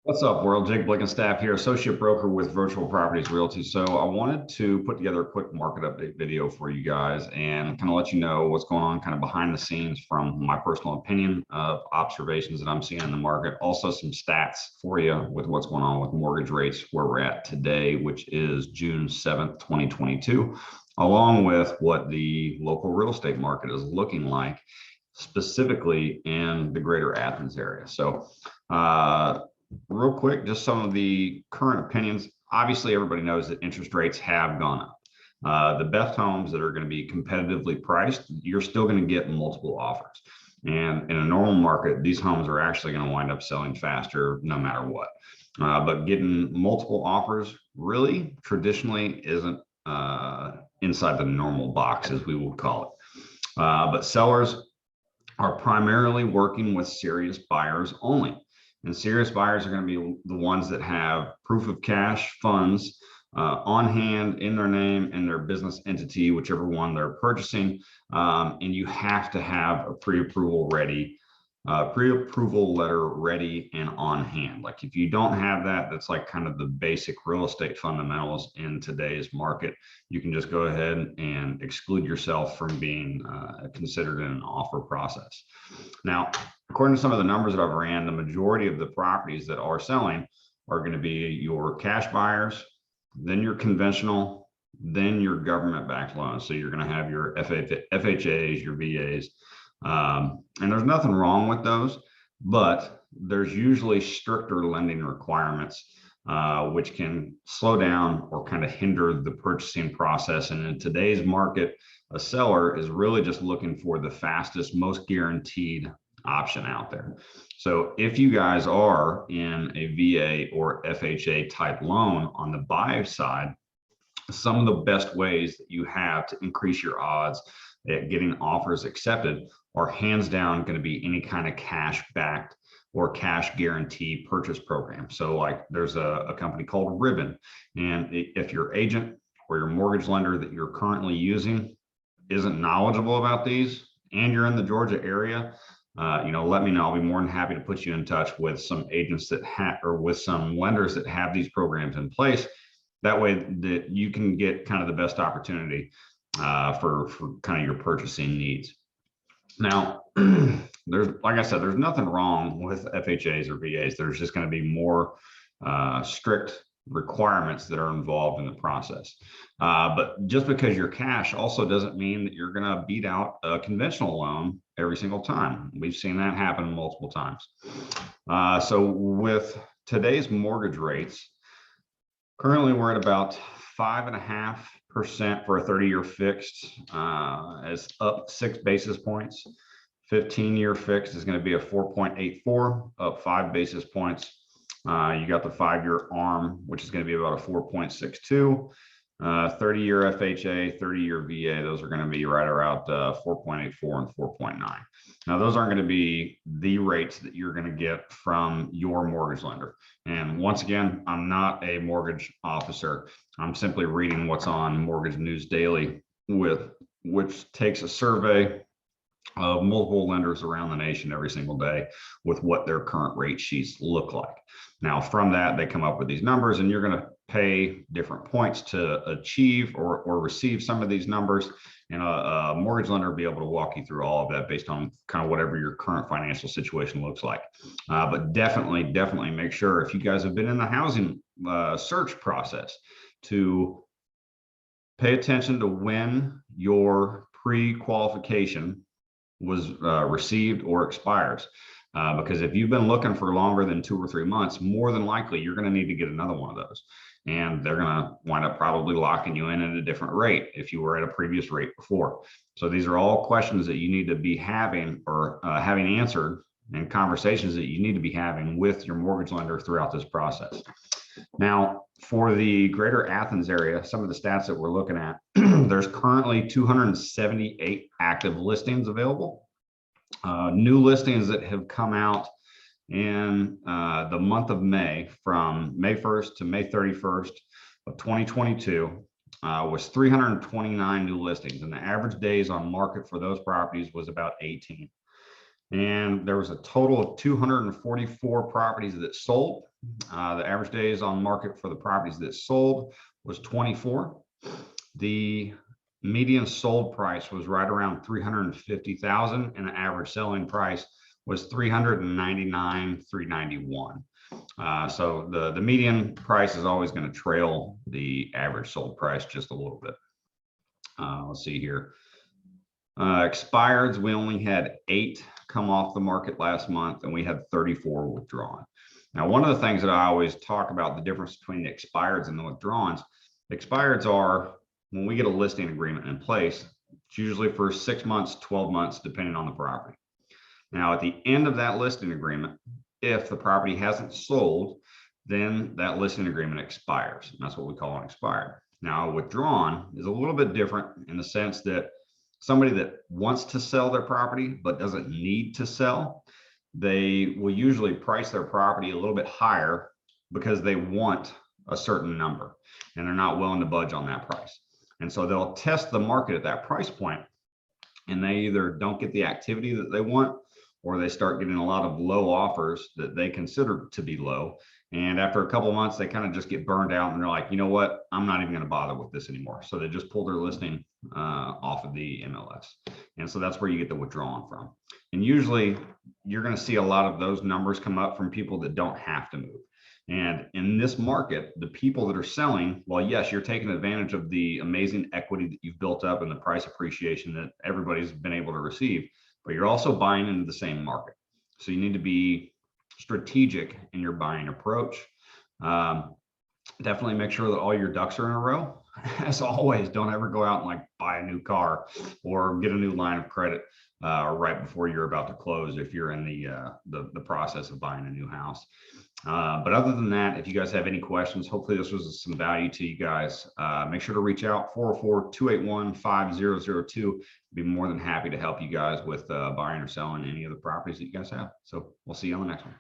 What's up, world? Jake Blickenstaff here, associate broker with Virtual Properties Realty. So I wanted to put together a quick market update video for you guys and kind of let you know what's going on kind of behind the scenes from my personal opinion of observations that I'm seeing in the market. Also some stats for you with what's going on with mortgage rates, where we're at today, which is June 7th, 2022, along with what the local real estate market is looking like, specifically in the greater Athens area. So, real quick, just some of the current opinions. Obviously, everybody knows that interest rates have gone up. The best homes that are going to be competitively priced, you're still going to get multiple offers. And in a normal market, these homes are actually going to wind up selling faster no matter what. But getting multiple offers really traditionally isn't inside the normal box, as we would call it. But sellers are primarily working with serious buyers only. And serious buyers are going to be the ones that have proof of cash funds on hand in their name and their business entity, whichever one they're purchasing. And you have to have a pre-approval letter ready and on hand. Like if you don't have that, that's like kind of the basic real estate fundamentals in today's market. You can just go ahead and exclude yourself from being considered in an offer process. Now, according to some of the numbers that I've ran, the majority of the properties that are selling are going to be your cash buyers, then your conventional, then your government-backed loans. So you're going to have your FHAs, your VAs, and there's nothing wrong with those, but there's usually stricter lending requirements, which can slow down or kind of hinder the purchasing process. And in today's market, a seller is really just looking for the fastest, most guaranteed option out there. So if you guys are in a VA or FHA type loan on the buy side, some of the best ways that you have to increase your odds at getting offers accepted are hands down going to be any kind of cash backed or cash guarantee purchase program. So like there's a company called Ribbon, and if your agent or your mortgage lender that you're currently using isn't knowledgeable about these and you're in the Georgia area, let me know. I'll be more than happy to put you in touch with some agents that have, or with some lenders that have these programs in place. That way that you can get kind of the best opportunity for kind of your purchasing needs. Now, like I said, there's nothing wrong with FHAs or VAs. There's just going to be more strict requirements that are involved in the process. But just because you're cash also doesn't mean that you're going to beat out a conventional loan every single time. We've seen that happen multiple times. So with today's mortgage rates, currently we're at about 5.5% for a 30-year fixed, is up 6 basis points. 15-year fixed is going to be a 4.84, up 5 basis points. You got the 5-year ARM, which is going to be about a 4.62. 30-year FHA, 30-year VA, those are going to be right around 4.84 and 4.9. Now, those aren't going to be the rates that you're going to get from your mortgage lender. And once again, I'm not a mortgage officer. I'm simply reading what's on Mortgage News Daily, which takes a survey of multiple lenders around the nation every single day with what their current rate sheets look like. Now, from that, they come up with these numbers, and you're going to pay different points to achieve or receive some of these numbers. And a mortgage lender will be able to walk you through all of that based on kind of whatever your current financial situation looks like. But definitely make sure, if you guys have been in the housing search process, to pay attention to when your pre-qualification was received or expires. Because if you've been looking for longer than 2 or 3 months, more than likely you're going to need to get another one of those. And they're going to wind up probably locking you in at a different rate if you were at a previous rate before. So these are all questions that you need to be having or having answered, and conversations that you need to be having with your mortgage lender throughout this process. Now, for the greater Athens area, some of the stats that we're looking at, there's currently 278 active listings available. New listings that have come out in the month of May, from May 1st to May 31st of 2022, was 329 new listings, and the average days on market for those properties was about 18. And there was a total of 244 properties that sold. The average days on market for the properties that sold was 24. The median sold price was right around 350,000, and the average selling price was 391. So the median price is always going to trail the average sold price just a little bit. Let's see here. Expireds, we only had 8 come off the market last month, and we had 34 withdrawn. Now, one of the things that I always talk about, the difference between the expireds and the withdrawns, expireds are when we get a listing agreement in place, it's usually for 6 months, 12 months, depending on the property. Now, at the end of that listing agreement, if the property hasn't sold, then that listing agreement expires. And that's what we call an expired. Now, withdrawn is a little bit different in the sense that somebody that wants to sell their property but doesn't need to sell, they will usually price their property a little bit higher because they want a certain number and they're not willing to budge on that price. And so they'll test the market at that price point, and they either don't get the activity that they want, or they start getting a lot of low offers that they consider to be low. And after a couple of months, they kind of just get burned out and they're like, you know what, I'm not even going to bother with this anymore. So they just pull their listing off of the MLS. And so that's where you get the withdrawn from. And usually you're going to see a lot of those numbers come up from people that don't have to move. And in this market, the people that are selling, well, yes, you're taking advantage of the amazing equity that you've built up and the price appreciation that everybody's been able to receive, but you're also buying into the same market. So you need to be strategic in your buying approach. Definitely make sure that all your ducks are in a row. As always, don't ever go out and like buy a new car or get a new line of credit right before you're about to close if you're in the process of buying a new house. But other than that, if you guys have any questions, hopefully this was some value to you guys. Make sure to reach out 404-281-5002. Be more than happy to help you guys with buying or selling any of the properties that you guys have. So we'll see you on the next one.